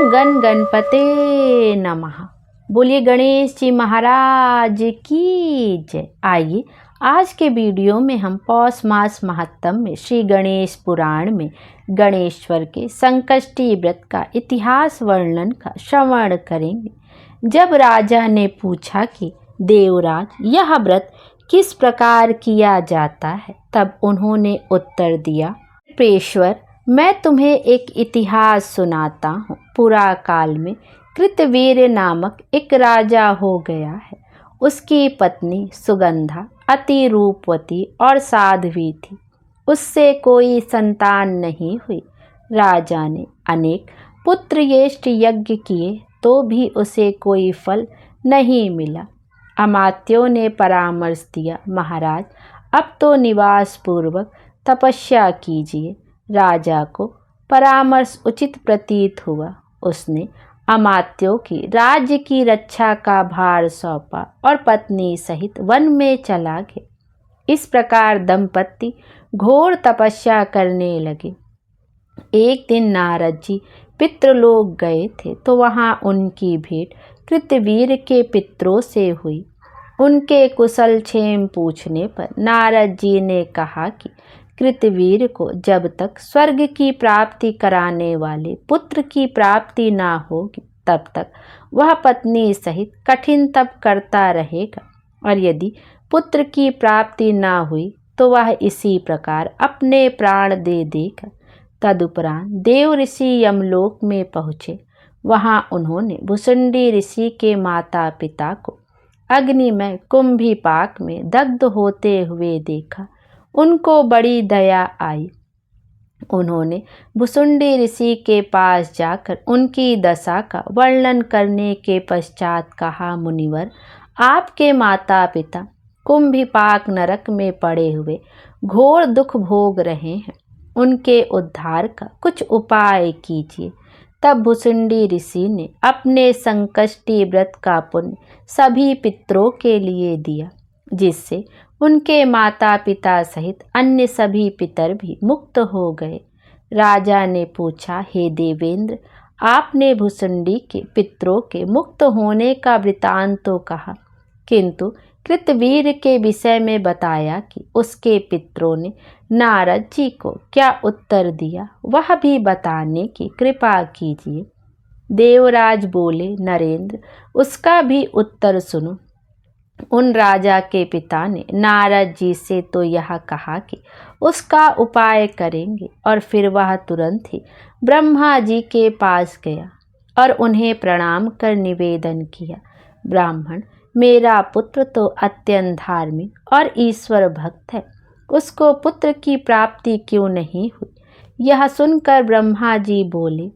गण गणपते नमः। बोलिए गणेश जी महाराज की जय। आइए आज के वीडियो में हम पौष मास महात्म में श्री गणेश पुराण में गणेश्वर के संकष्टी व्रत का इतिहास वर्णन का श्रवण करेंगे। जब राजा ने पूछा कि देवराज यह व्रत किस प्रकार किया जाता है, तब उन्होंने उत्तर दिया, पेश्वर मैं तुम्हें एक इतिहास सुनाता हूँ। पुरा काल में कृतवीर नामक एक राजा हो गया है। उसकी पत्नी सुगंधा अति रूपवती और साध्वी थी। उससे कोई संतान नहीं हुई। राजा ने अनेक पुत्रयेष्ठ यज्ञ किए तो भी उसे कोई फल नहीं मिला। अमात्यों ने परामर्श दिया, महाराज अब तो निवास पूर्वक तपस्या कीजिए। राजा को परामर्श उचित प्रतीत हुआ। उसने अमात्यों की राज्य की रक्षा का भार सौंपा और पत्नी सहित वन में चला गया। इस प्रकार दंपति घोर तपस्या करने लगे। एक दिन नारद जी पितृलोक गए थे तो वहां उनकी भेंट कृतवीर के पितरों से हुई। उनके कुशल क्षेम पूछने पर नारद जी ने कहा कि कृतवीर को जब तक स्वर्ग की प्राप्ति कराने वाले पुत्र की प्राप्ति ना होगी तब तक वह पत्नी सहित कठिन तप करता रहेगा, और यदि पुत्र की प्राप्ति ना हुई तो वह इसी प्रकार अपने प्राण दे देगा। तदुपरांत देव ऋषि यमलोक में पहुँचे। वहाँ उन्होंने भुसुंडी ऋषि के माता पिता को अग्नि में कुंभीपाक में दग्ध होते हुए देखा। उनको बड़ी दया आई। उन्होंने भुसुंडी ऋषि के पास जाकर उनकी दशा का वर्णन करने के पश्चात कहा, मुनिवर आपके माता पिता कुंभीपाक नरक में पड़े हुए घोर दुख भोग रहे हैं। उनके उद्धार का कुछ उपाय कीजिए। तब भुसुंडी ऋषि ने अपने संकष्टी व्रत का पुण्य सभी पितरों के लिए दिया, जिससे उनके माता पिता सहित अन्य सभी पितर भी मुक्त हो गए। राजा ने पूछा, हे देवेंद्र आपने भुसुंडी के पितरों के मुक्त होने का वृतांत तो कहा, किंतु कृतवीर के विषय में बताया कि उसके पितरों ने नारद जी को क्या उत्तर दिया, वह भी बताने की कृपा कीजिए। देवराज बोले, नरेंद्र उसका भी उत्तर सुनो। उन राजा के पिता ने नारद जी से तो यह कहा कि उसका उपाय करेंगे, और फिर वह तुरंत ही ब्रह्मा जी के पास गया और उन्हें प्रणाम कर निवेदन किया, ब्राह्मण मेरा पुत्र तो अत्यंत धार्मिक और ईश्वर भक्त है, उसको पुत्र की प्राप्ति क्यों नहीं हुई। यह सुनकर ब्रह्मा जी बोले,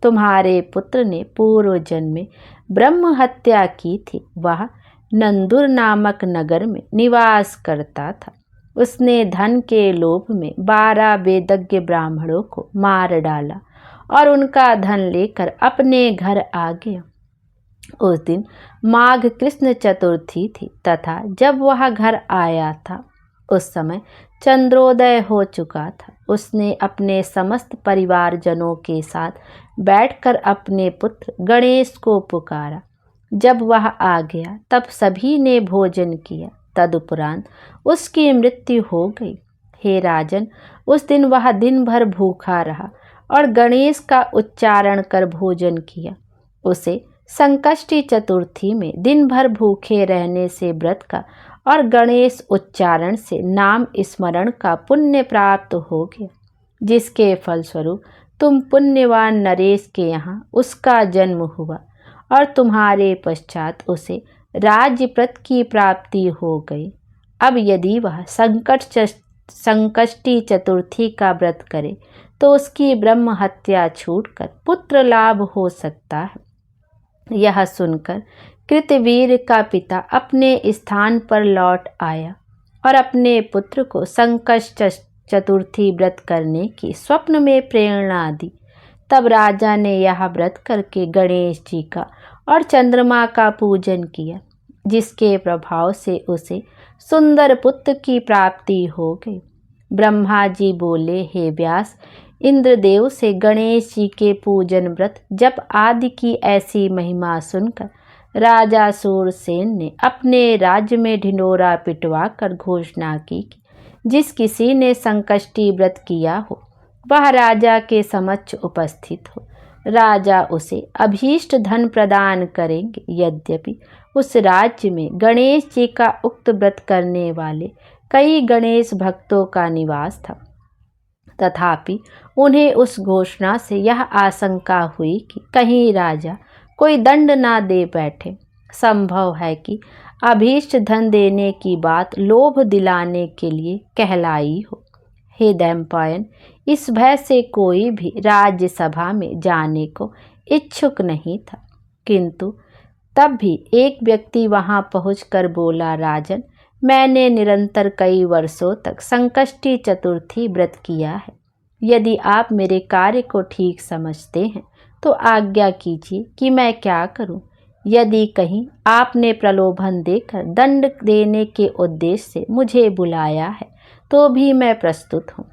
तुम्हारे पुत्र ने पूर्व जन्म में ब्रह्म हत्या की थी। वह नंदुर नामक नगर में निवास करता था। उसने धन के लोभ में 12 वेदज्ञ ब्राह्मणों को मार डाला और उनका धन लेकर अपने घर आ गया। उस दिन माघ कृष्ण चतुर्थी थी तथा जब वह घर आया था उस समय चंद्रोदय हो चुका था। उसने अपने समस्त परिवारजनों के साथ बैठकर अपने पुत्र गणेश को पुकारा। जब वह आ गया तब सभी ने भोजन किया। तदुपरांत उसकी मृत्यु हो गई। हे राजन, उस दिन वह दिन भर भूखा रहा और गणेश का उच्चारण कर भोजन किया। उसे संकष्टी चतुर्थी में दिन भर भूखे रहने से व्रत का और गणेश उच्चारण से नाम स्मरण का पुण्य प्राप्त हो गया, जिसके फलस्वरूप तुम पुण्यवान नरेश के यहाँ उसका जन्म हुआ और तुम्हारे पश्चात उसे राज्यप्रद की प्राप्ति हो गई। अब यदि वह संकष्टी चतुर्थी का व्रत करे तो उसकी ब्रह्म हत्या छूटकर पुत्र लाभ हो सकता है। यह सुनकर कृतवीर का पिता अपने स्थान पर लौट आया और अपने पुत्र को संकष्ट चतुर्थी व्रत करने की स्वप्न में प्रेरणा दी। तब राजा ने यह व्रत करके गणेश जी का और चंद्रमा का पूजन किया, जिसके प्रभाव से उसे सुंदर पुत्र की प्राप्ति हो गई। ब्रह्मा जी बोले, हे व्यास इंद्रदेव से गणेश जी के पूजन व्रत जप आदि की ऐसी महिमा सुनकर राजा सूरसेन ने अपने राज्य में ढिंढोरा पिटवा कर घोषणा की कि जिस किसी ने संकष्टी व्रत किया हो वह राजा के समक्ष उपस्थित हो। राजा उसे अभीष्ट धन प्रदान करेंगे। यद्यपि उस राज्य में गणेश जी का उक्त व्रत करने वाले कई गणेश भक्तों का निवास था, तथापि उन्हें उस घोषणा से यह आशंका हुई कि कहीं राजा कोई दंड ना दे बैठे। संभव है कि अभीष्ट धन देने की बात लोभ दिलाने के लिए कहलाई हो। हे दैवपायन, इस भय से कोई भी राज्यसभा में जाने को इच्छुक नहीं था, किंतु तब भी एक व्यक्ति वहां पहुंचकर बोला, राजन, मैंने निरंतर कई वर्षों तक संकष्टी चतुर्थी व्रत किया है। यदि आप मेरे कार्य को ठीक समझते हैं तो आज्ञा कीजिए कि मैं क्या करूं। यदि कहीं आपने प्रलोभन देकर दंड देने के उद्देश्य से मुझे बुलाया है तो भी मैं प्रस्तुत हूँ।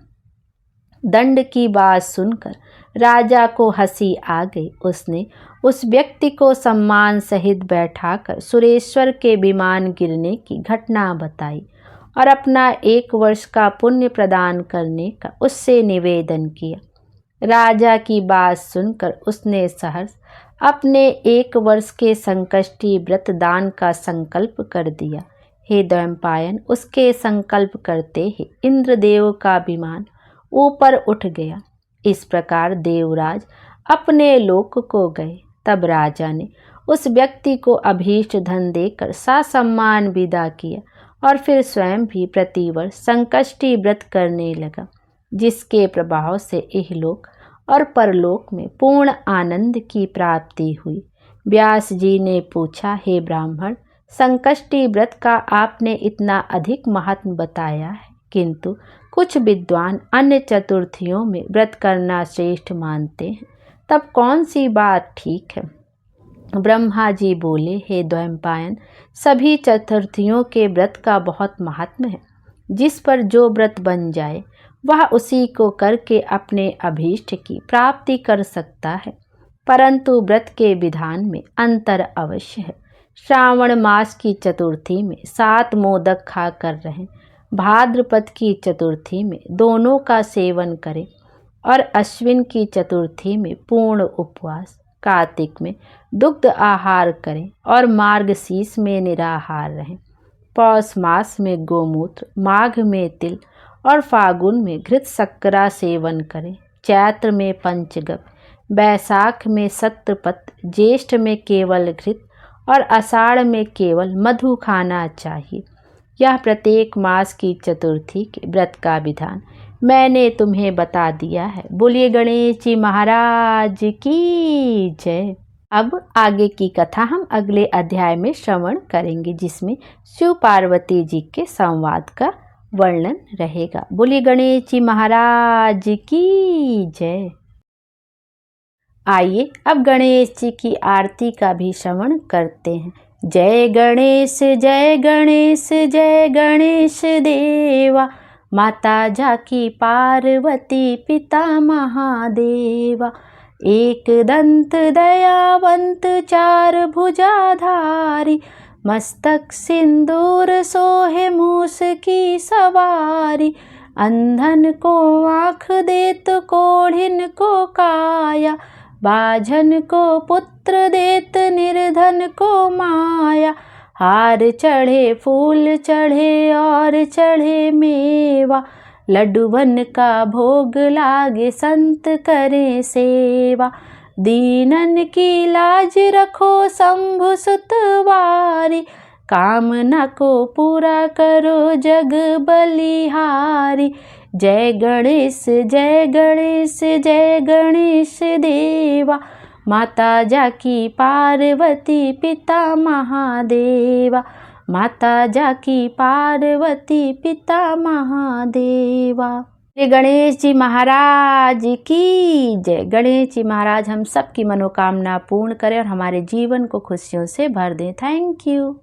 दंड की बात सुनकर राजा को हंसी आ गई। उसने उस व्यक्ति को सम्मान सहित बैठाकर सुरेश्वर के विमान गिरने की घटना बताई और अपना 1 वर्ष का पुण्य प्रदान करने का उससे निवेदन किया। राजा की बात सुनकर उसने सहर्ष अपने 1 वर्ष के संकष्टी व्रत दान का संकल्प कर दिया। हे दैवपायन, उसके संकल्प करते ही इंद्रदेव का विमान ऊपर उठ गया। इस प्रकार देवराज अपने लोक को गए। तब राजा ने उस व्यक्ति को अभीष्ट धन देकर ससम्मान विदा किया और फिर स्वयं भी प्रतिवर्ष संकष्टी व्रत करने लगा, जिसके प्रभाव से इहलोक और परलोक में पूर्ण आनंद की प्राप्ति हुई। व्यास जी ने पूछा, हे ब्राह्मण, संकष्टी व्रत का आपने इतना अधिक महत्व बताया है, किंतु कुछ विद्वान अन्य चतुर्थियों में व्रत करना श्रेष्ठ मानते हैं, तब कौन सी बात ठीक है? ब्रह्मा जी बोले, हे द्वैपायन, सभी चतुर्थियों के व्रत का बहुत महात्म्य है। जिस पर जो व्रत बन जाए वह उसी को करके अपने अभीष्ट की प्राप्ति कर सकता है, परंतु व्रत के विधान में अंतर अवश्य है। श्रावण मास की चतुर्थी में 7 मोदक खा कर रहें, भाद्रपद की चतुर्थी में दोनों का सेवन करें और अश्विन की चतुर्थी में पूर्ण उपवास, कार्तिक में दुग्ध आहार करें और मार्गशीर्ष में निराहार रहें, पौष मास में गोमूत्र, माघ में तिल और फागुन में घृत शर्करा सेवन करें, चैत्र में पंचगव्य, बैसाख में सत्रपत, ज्येष्ठ में केवल घृत और आषाढ़ में केवल मधु खाना चाहिए। यह प्रत्येक मास की चतुर्थी के व्रत का विधान मैंने तुम्हें बता दिया है। बोलिए गणेश जी महाराज की जय। अब आगे की कथा हम अगले अध्याय में श्रवण करेंगे, जिसमें शिव पार्वती जी के संवाद का वर्णन रहेगा। बोलिए गणेश जी महाराज की जय। आइए अब गणेश जी की आरती का भी श्रवण करते हैं। जय गणेश जय गणेश जय गणेश देवा, माता जाकी पार्वती पिता महादेवा, एक दंत दयावंत 4 भुजाधारी, मस्तक सिंदूर सोहे मूस की सवारी, अंधन को आँख देत कोढ़िन को काया, बाझन को पुत्र देत निर्धन को माया, हार चढ़े फूल चढ़े और चढ़े मेवा, लड्डुवन का भोग लागे संत करे सेवा, दीनन की लाज रखो शंभु सुतवारी, कामना को पूरा करो जग बलिहारी। जय गणेश जय गणेश जय गणेश देवा, माता जाकी पार्वती पिता महादेवा, माता जाकी पार्वती पिता महादेवा। जय गणेश जी महाराज की जय। गणेश जी महाराज हम सबकी मनोकामना पूर्ण करें और हमारे जीवन को खुशियों से भर दें। Thank you.